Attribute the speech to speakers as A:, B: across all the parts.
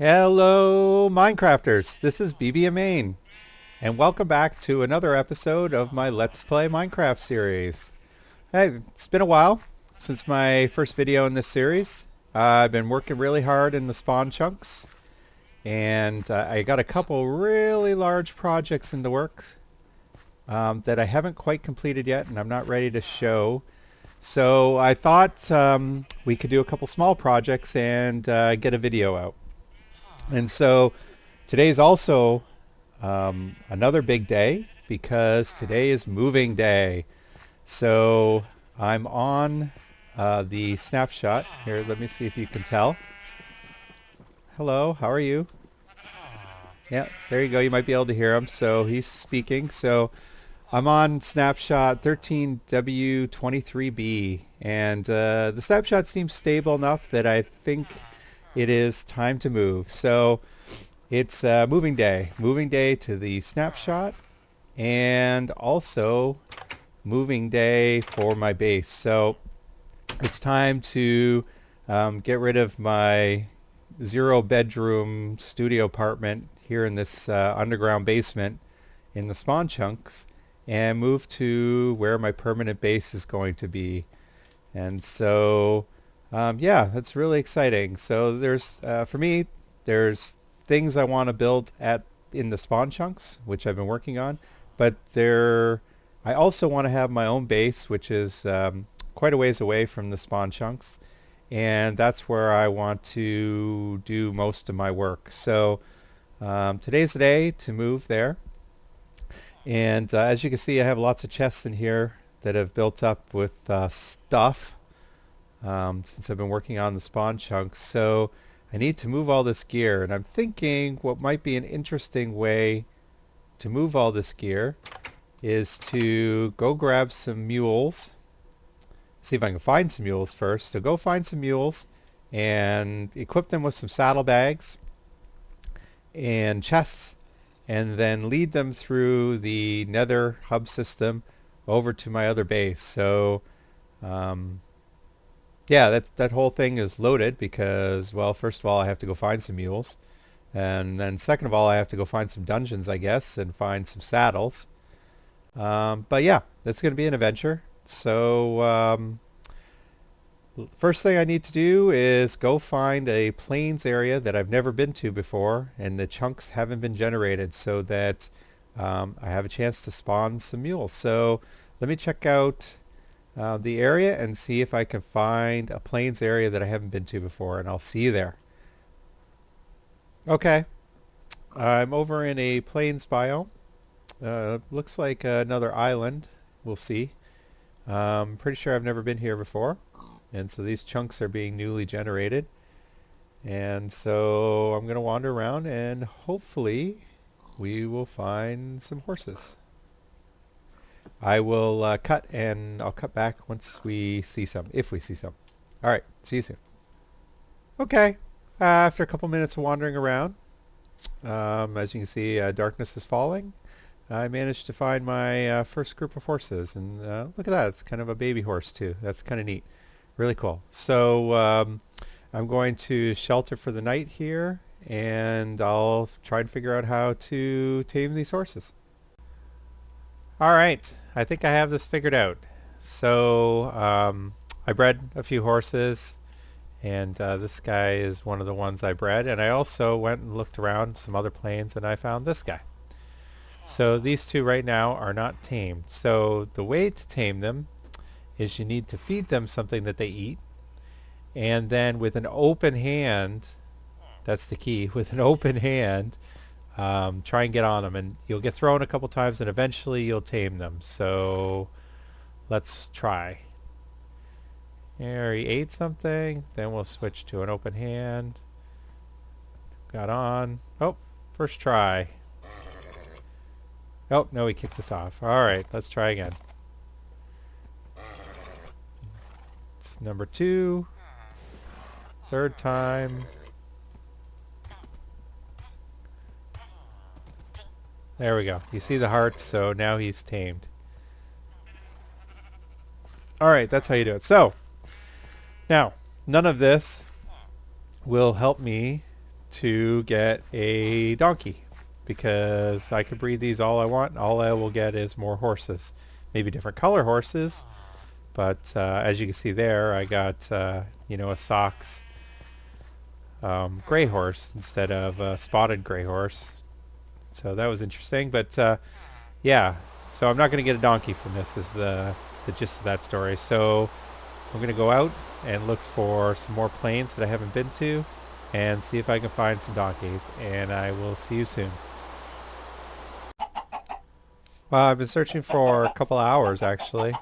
A: Hello Minecrafters, this is BBInME's, and welcome back to another episode of my Let's Play Minecraft series. Hey, it's been a while since my first video in this series. I've been working really hard in the spawn chunks, and I got a couple really large projects in the works that I haven't quite completed yet, and I'm not ready to show. So I thought we could do a couple small projects and get a video out. And so today's also another big day because today is moving day. So I'm on the snapshot. Here, let me see if you can tell. Hello, how are you? Yeah, there you go. You might be able to hear him. So he's speaking. So I'm on snapshot 13W23B, and the snapshot seems stable enough that I think it is time to move. So it's moving day to the snapshot, and also moving day for my base. So it's time to get rid of my 0 bedroom studio apartment here in this underground basement in the spawn chunks and move to where my permanent base is going to be. And so yeah, that's really exciting. So there's for me, there's things I want to build in the spawn chunks, which I've been working on, but I also want to have my own base, which is quite a ways away from the spawn chunks, and that's where I want to do most of my work. So today's the day to move there, and as you can see, I have lots of chests in here that have built up with stuff since I've been working on the spawn chunks. So I need to move all this gear, and I'm thinking what might be an interesting way to move all this gear is to go grab some mules. See if I can find some mules first. So go find some mules and equip them with some saddlebags and chests, and then lead them through the nether hub system over to my other base. So yeah, that whole thing is loaded because, well, first of all, I have to go find some mules. And then second of all, I have to go find some dungeons, I guess, and find some saddles. But yeah, that's going to be an adventure. So first thing I need to do is go find a plains area that I've never been to before, and the chunks haven't been generated, so that I have a chance to spawn some mules. So let me check out the area and see if I can find a plains area that I haven't been to before, and I'll see you there. Okay, I'm over in a plains biome. Looks like another island. We'll see. Pretty sure I've never been here before, and so these chunks are being newly generated. And so I'm going to wander around, and hopefully we will find some horses. I will cut, and I'll cut back once we see some, if we see some. All right, see you soon. Okay, after a couple minutes of wandering around, as you can see, darkness is falling. I managed to find my first group of horses, and look at that, it's kind of a baby horse too. That's kind of neat. Really cool. So I'm going to shelter for the night here, and I'll try and figure out how to tame these horses. All right, I think I have this figured out. So I bred a few horses, and this guy is one of the ones I bred, and I also went and looked around some other plains, and I found this guy. So these two right now are not tamed. So the way to tame them is you need to feed them something that they eat, and then with an open hand, that's the key, with an open hand, try and get on them, and you'll get thrown a couple times, and eventually you'll tame them. So let's try. Here, he ate something, then we'll switch to an open hand. Got on. Oh, first try. Oh, no, he kicked us off. All right, let's try again. It's number 2. Third time. There we go. You see the hearts, so now he's tamed. All right, that's how you do it. So, now, none of this will help me to get a donkey, because I could breed these all I want. All I will get is more horses, maybe different color horses, but as you can see there, I got a Sox gray horse instead of a spotted gray horse. So that was interesting, but yeah, so I'm not going to get a donkey from this is the gist of that story. So I'm going to go out and look for some more plains that I haven't been to and see if I can find some donkeys, and I will see you soon. Well, I've been searching for a couple hours actually,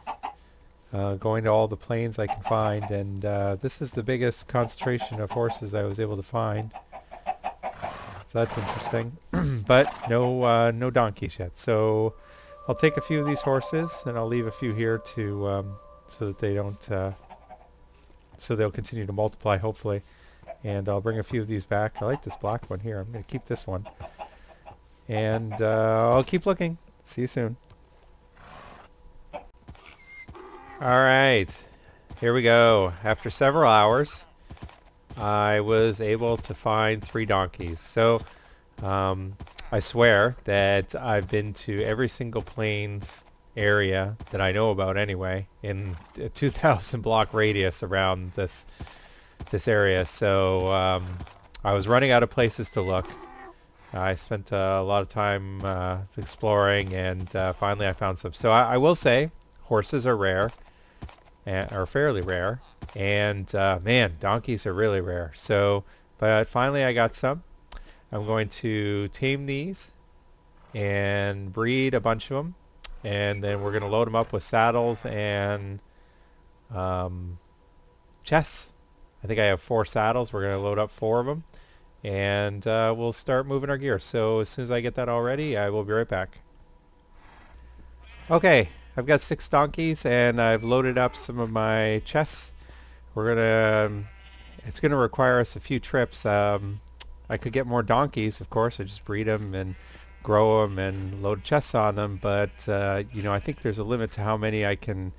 A: going to all the plains I can find, and this is the biggest concentration of horses I was able to find. So that's interesting, but no donkeys yet. So I'll take a few of these horses and I'll leave a few here to so that they don't so they'll continue to multiply hopefully. And I'll bring a few of these back. I like this black one here. I'm going to keep this one. And I'll keep looking. See you soon. Alright, here we go. After several hours, I was able to find 3 donkeys. So I swear that I've been to every single plains area that I know about anyway in a 2,000 block radius around this area. So I was running out of places to look. I spent a lot of time exploring, and finally I found some. So I will say horses are rare, are fairly rare, and man, donkeys are really rare. So, but finally I got some. I'm going to tame these and breed a bunch of them, and then we're going to load them up with saddles and chests. I think I have 4 saddles. We're going to load up 4 of them, and we'll start moving our gear. So as soon as I get that all ready, I will be right back. Okay, I've got 6 donkeys, and I've loaded up some of my chests. It's gonna require us a few trips. I could get more donkeys, of course. I just breed them and grow them and load chests on them, but I think there's a limit to how many I can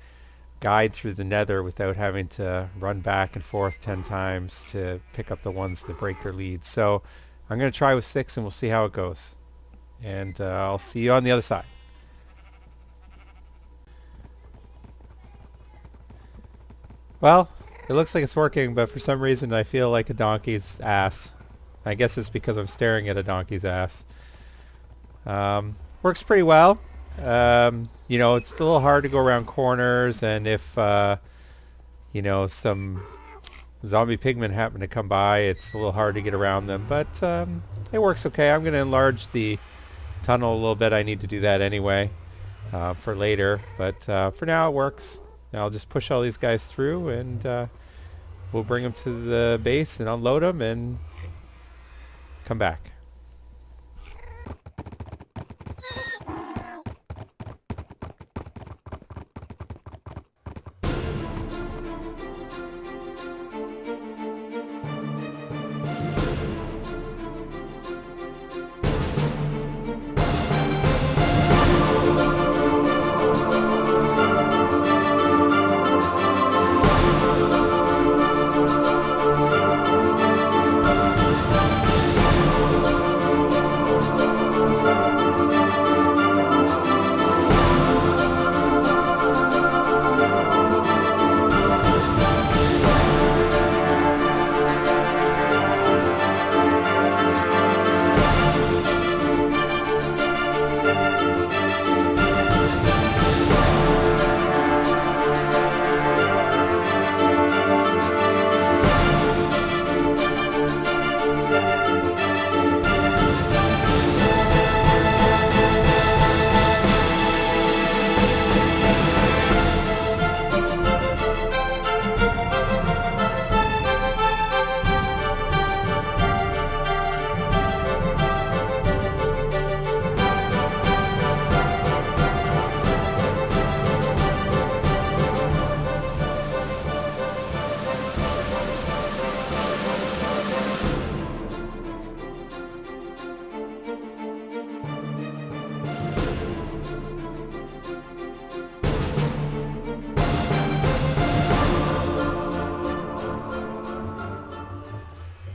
A: guide through the nether without having to run back and forth 10 times to pick up the ones that break their leads. So I'm going to try with 6 and we'll see how it goes. And I'll see you on the other side. Well, it looks like it's working, but for some reason I feel like a donkey's ass. I guess it's because I'm staring at a donkey's ass. Works pretty well. It's a little hard to go around corners, and if some zombie pigmen happen to come by, it's a little hard to get around them, but it works okay. I'm going to enlarge the tunnel a little bit. I need to do that anyway for later, but for now it works. Now I'll just push all these guys through, and we'll bring them to the base and unload them and come back.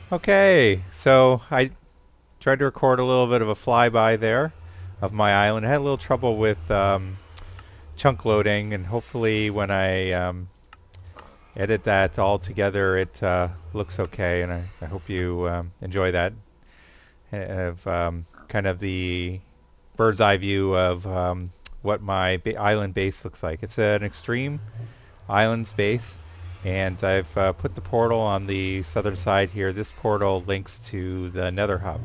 A: Okay, so I tried to record a little bit of a flyby there of my island. I had a little trouble with chunk loading, and hopefully when I edit that all together, it looks okay, and I hope you enjoy that. Of kind of the bird's eye view of what my island base looks like. It's an extreme island base, and I've put the portal on the southern side here. This portal links to the Nether hub.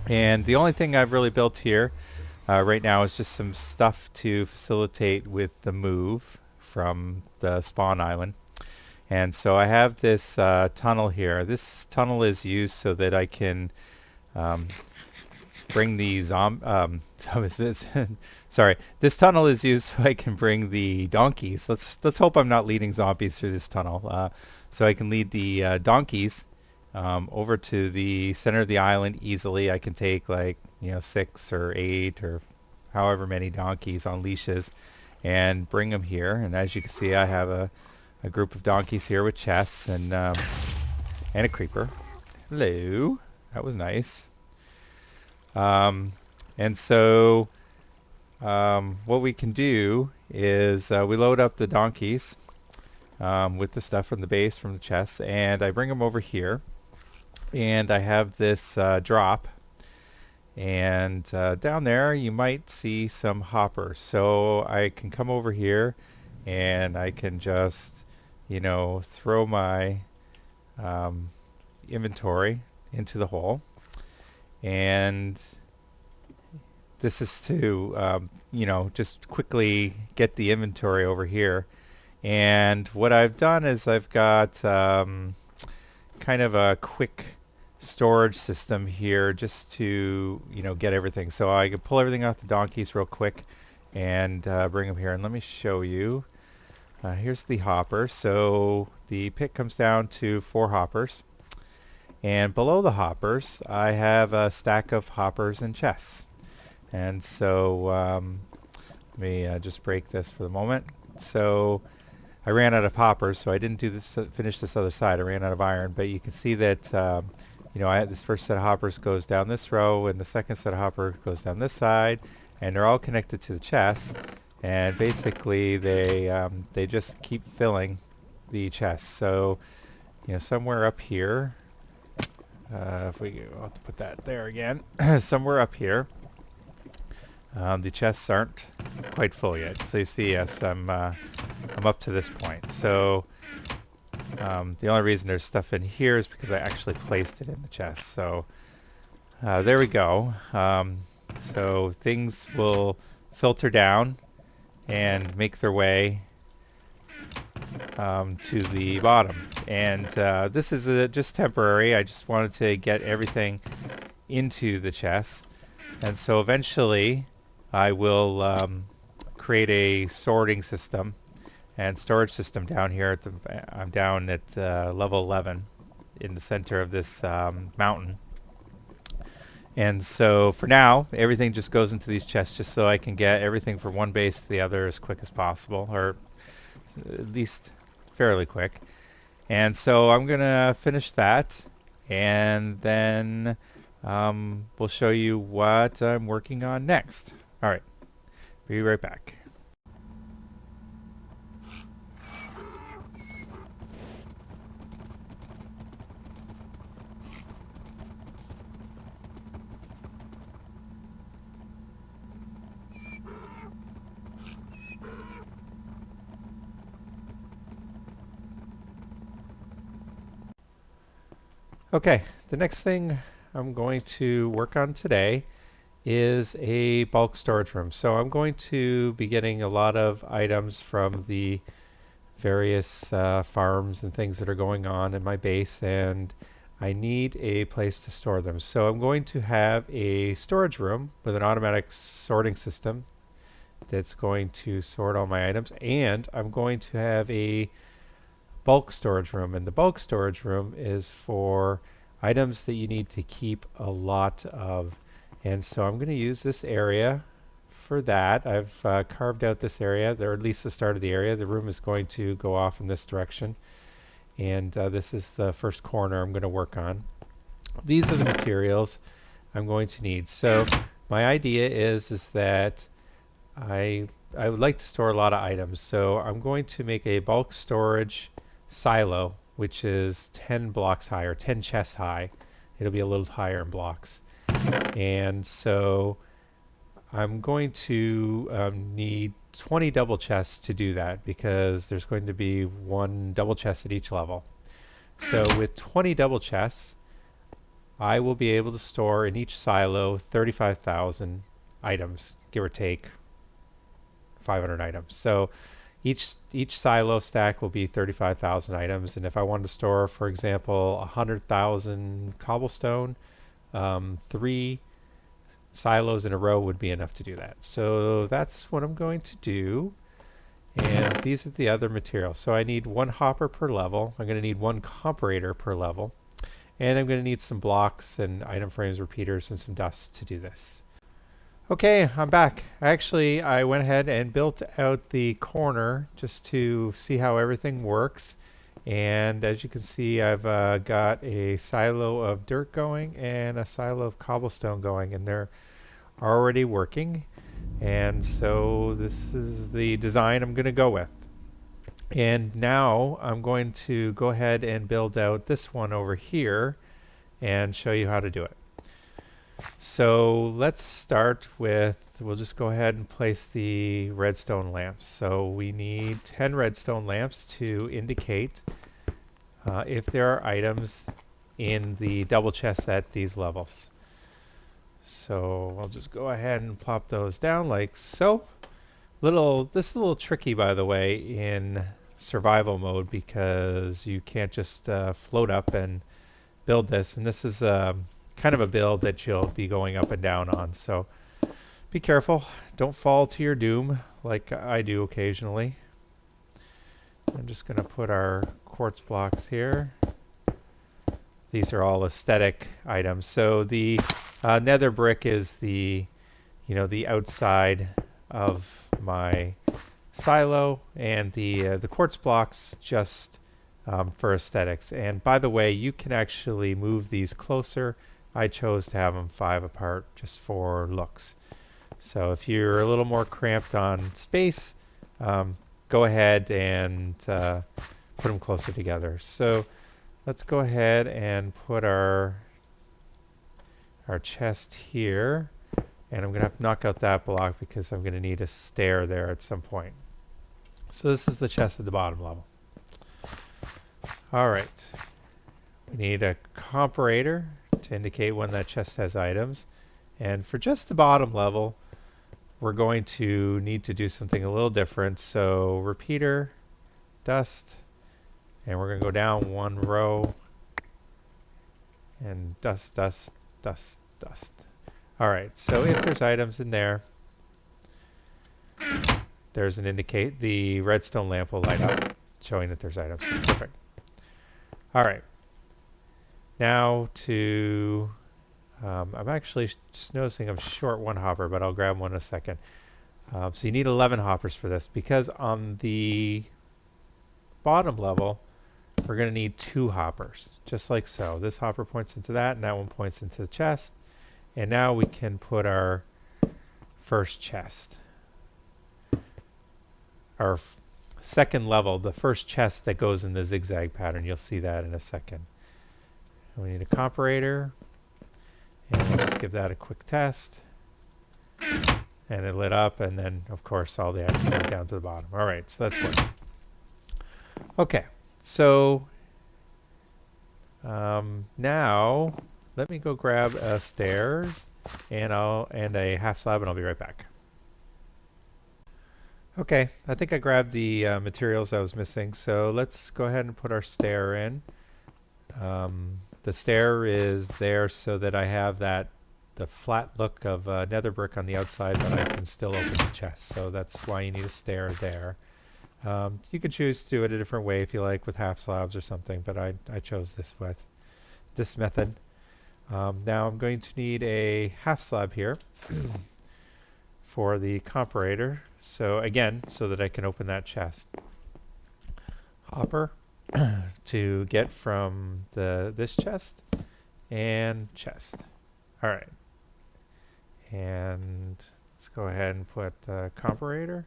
A: And the only thing I've really built here right now is just some stuff to facilitate with the move from the spawn island. And so I have this tunnel here. This tunnel is used so that I can um, bring the sorry. This tunnel is used so I can bring the donkeys. Let's hope I'm not leading zombies through this tunnel. So I can lead the donkeys over to the center of the island easily. I can take like 6 or 8 or however many donkeys on leashes and bring them here. And as you can see, I have a group of donkeys here with chests and a creeper. Hello. That was nice. Um, and so what we can do is we load up the donkeys with the stuff from the base, from the chests, and I bring them over here. And I have this drop. And down there you might see some hoppers. So I can come over here and I can just, throw my inventory into the hole. And this is to, just quickly get the inventory over here. And what I've done is I've got kind of a quick storage system here just to, get everything. So I can pull everything off the donkeys real quick and bring them here. And let me show you. Here's the hopper. So the pit comes down to 4 hoppers. And below the hoppers, I have a stack of hoppers and chests. And so let me just break this for the moment. So I ran out of hoppers, so I didn't do this, finish this other side. I ran out of iron, but you can see that I had this first set of hoppers goes down this row, and the second set of hoppers goes down this side, and they're all connected to the chest. And basically, they just keep filling the chest. So somewhere up here. If I'll have to put that there again. Somewhere up here, the chests aren't quite full yet. So you see, yes, I'm up to this point. So the only reason there's stuff in here is because I actually placed it in the chest. So there we go. So things will filter down and make their way to the bottom. And this is just temporary. I just wanted to get everything into the chest. And so eventually I will create a sorting system and storage system down here. I'm down at level 11 in the center of this mountain. And so for now, everything just goes into these chests just so I can get everything from one base to the other as quick as possible, or at least fairly quick. And so I'm going to finish that, and then we'll show you what I'm working on next. All right, be right back. Okay, the next thing I'm going to work on today is a bulk storage room. So I'm going to be getting a lot of items from the various farms and things that are going on in my base, and I need a place to store them. So I'm going to have a storage room with an automatic sorting system that's going to sort all my items, and I'm going to have a bulk storage room, and the bulk storage room is for items that you need to keep a lot of. And so I'm going to use this area for that. I've carved out this area, or at least the start of the area. The room is going to go off in this direction. and this is the first corner I'm going to work on. These are the materials I'm going to need. So my idea is that I would like to store a lot of items. So I'm going to make a bulk storage silo, which is 10 blocks high or 10 chests high. It'll be a little higher in blocks. And so I'm going to need 20 double chests to do that because there's going to be one double chest at each level. So with 20 double chests, I will be able to store in each silo 35,000 items, give or take 500 items. So each silo stack will be 35,000 items, and if I wanted to store, for example, 100,000 cobblestone, 3 silos in a row would be enough to do that. So that's what I'm going to do. And these are the other materials. So I need 1 hopper per level. I'm going to need 1 comparator per level. And I'm going to need some blocks and item frames, repeaters, and some dust to do this. Okay, I'm back. Actually, I went ahead and built out the corner just to see how everything works. And as you can see, I've got a silo of dirt going and a silo of cobblestone going, and they're already working. And so this is the design I'm going to go with. And now I'm going to go ahead and build out this one over here and show you how to do it. So let's start with, we'll just go ahead and place the redstone lamps. So we need 10 redstone lamps to indicate if there are items in the double chests at these levels. So I'll just go ahead and plop those down like so. This is a little tricky, by the way, in survival mode because you can't just float up and build this. And this is kind of a build that you'll be going up and down on. So be careful. Don't fall to your doom like I do occasionally. I'm just going to put our quartz blocks here. These are all aesthetic items. So the nether brick is the outside of my silo, and the quartz blocks just for aesthetics. And by the way, you can actually move these closer. I chose to have them 5 apart just for looks. So if you're a little more cramped on space, go ahead and put them closer together. So let's go ahead and put our chest here. And I'm going to have to knock out that block because I'm going to need a stair there at some point. So this is the chest at the bottom level. All right. We need a comparator to indicate when that chest has items. And for just the bottom level, we're going to need to do something a little different. So repeater, dust, and we're going to go down 1 row. And dust, dust, dust, dust. All right, so if there's items in there, there's an indicate. The redstone lamp will light up, showing that there's items. Perfect. All right. Now to, I'm actually just noticing I'm short 1 hopper, but I'll grab one in a second. So you need 11 hoppers for this because on the bottom level, we're going to need 2 hoppers, just like so. This hopper points into that, and that one points into the chest. And now we can put our first chest. Our second level, the first chest that goes in the zigzag pattern. You'll see that in a second. And we need a comparator. And we'll just give that a quick test. And it lit up, and then, of course, all the items went down to the bottom. All right, so that's what. Okay, so now let me go grab stairs and a half slab, and I'll be right back. Okay, I think I grabbed the materials I was missing, so let's go ahead and put our stair in. The stair is there so that I have the flat look of nether brick on the outside, but I can still open the chest, so that's why you need a stair there. You can choose to do it a different way if you like, with half slabs or something, but I chose this method. Now I'm going to need a half slab here for the comparator. So again, so that I can open that chest. Hopper, to get from this chest and chest. All right, and let's go ahead and put comparator,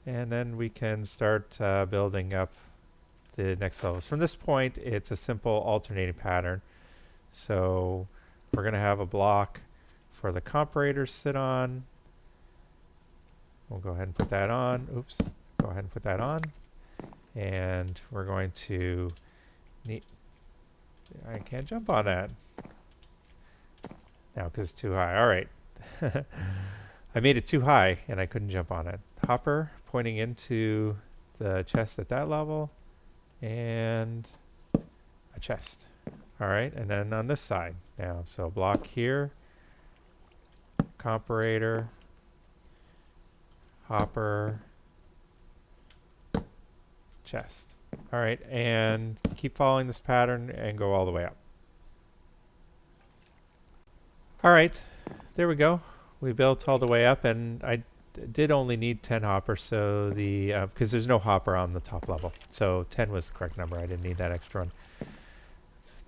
A: and then we can start building up the next levels. From this point, it's a simple alternating pattern. So we're going to have a block for the comparator to sit on. We'll go ahead and put that on. Oops. Go ahead and put that on. And we're going to need... I can't jump on that now because it's too high. All right. I made it too high and I couldn't jump on it. Hopper pointing into the chest at that level and a chest. All right, and then on this side now. So block here, comparator, hopper, chest. All right, and keep following this pattern and go all the way up. All right, there we go. We built all the way up, and I did only need 10 hoppers, so because there's no hopper on the top level. So 10 was the correct number. I didn't need that extra one.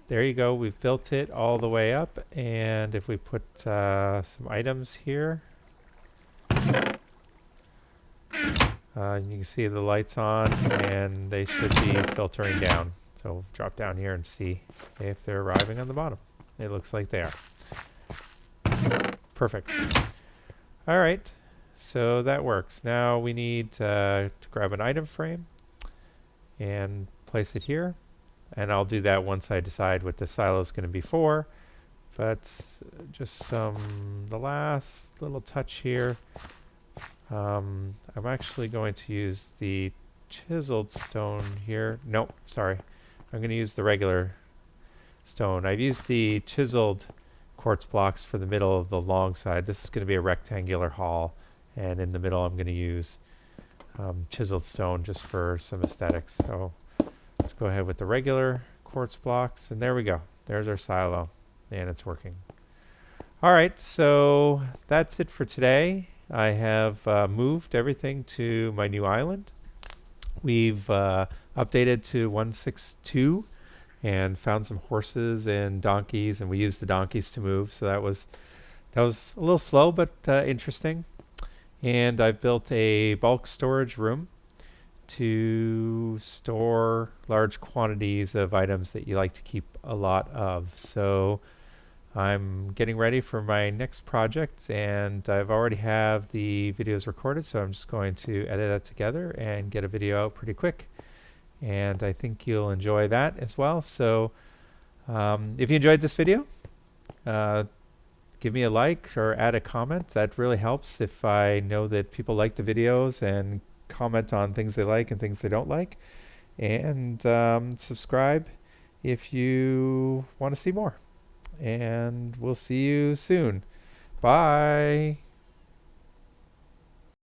A: There you go. We've built it all the way up, and if we put some items here, you can see the lights on, and they should be filtering down. So we'll drop down here and see if they're arriving on the bottom. It looks like they are. Perfect. All right, so that works. Now we need to grab an item frame and place it here. And I'll do that once I decide what the silo is going to be for. But just the last little touch here. I'm actually going to use the chiseled stone here. Nope, sorry. I'm going to use the regular stone. I've used the chiseled quartz blocks for the middle of the long side. This is going to be a rectangular hall, and in the middle I'm going to use chiseled stone just for some aesthetics. So let's go ahead with the regular quartz blocks, and there we go. There's our silo, and it's working. All right, so that's it for today. I have moved everything to my new island. We've updated to 1.6.2 and found some horses and donkeys, and we used the donkeys to move, so that was a little slow but interesting. And I've built a bulk storage room to store large quantities of items that you like to keep a lot of. So I'm getting ready for my next project, and I've already have the videos recorded, so I'm just going to edit that together and get a video out pretty quick. And I think you'll enjoy that as well. So if you enjoyed this video, give me a like or add a comment. That really helps if I know that people like the videos, and comment on things they like and things they don't like. And subscribe if you want to see more. And we'll see you soon. Bye.